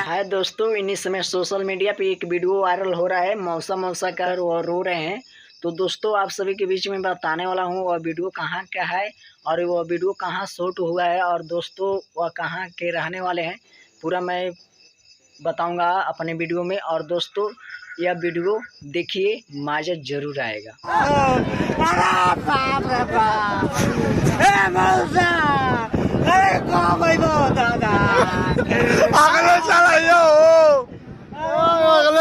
है दोस्तों, इन्हीं समय सोशल मीडिया पे एक वीडियो वायरल हो रहा है। मौसा कर वो रो रहे हैं। तो दोस्तों आप सभी के बीच में बताने वाला हूँ वह वीडियो कहाँ का है और वह वीडियो कहाँ शूट हुआ है और दोस्तों वह कहाँ के रहने वाले हैं, पूरा मैं बताऊंगा अपने वीडियो में। और दोस्तों यह वीडियो देखिए, मजा जरूर आएगा। अगले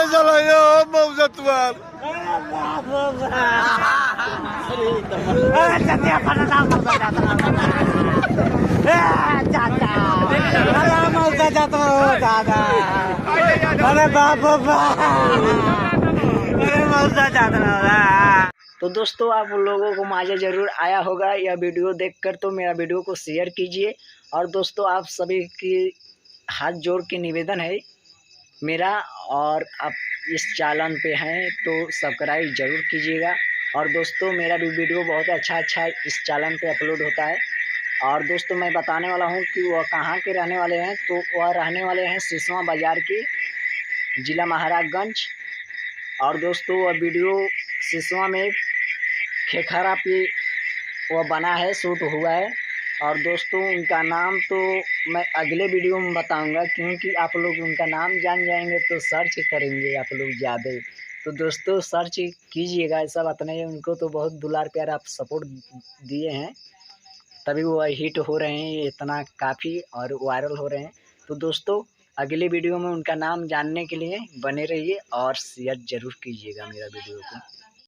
चलाइयो मौजा तुआर अरे बाप तो दोस्तों आप लोगों को मजा जरूर आया होगा यह वीडियो देखकर। तो मेरा वीडियो को शेयर कीजिए और दोस्तों आप सभी की हाथ जोड़ के निवेदन है मेरा, और आप इस चैनल पे हैं तो सब्सक्राइब जरूर कीजिएगा। और दोस्तों मेरा भी वीडियो बहुत अच्छा इस चैनल पे अपलोड होता है। और दोस्तों मैं बताने वाला हूँ कि वह कहाँ के रहने वाले हैं। तो वह रहने वाले हैं सिसवा बाज़ार के, ज़िला महाराजगंज। और दोस्तों वह वीडियो सिसवा में खेखरा पे वह बना है, शूट हुआ है। और दोस्तों उनका नाम तो मैं अगले वीडियो में बताऊंगा, क्योंकि आप लोग उनका नाम जान जाएंगे तो सर्च करेंगे आप लोग ज़्यादा। तो दोस्तों सर्च कीजिएगा, ऐसा बात नहीं है। उनको तो बहुत दुलार प्यार आप सपोर्ट दिए हैं, तभी वो हिट हो रहे हैं इतना काफ़ी और वायरल हो रहे हैं। तो दोस्तों अगले वीडियो में उनका नाम जानने के लिए बने रहिए और शेयर ज़रूर कीजिएगा मेरा वीडियो को।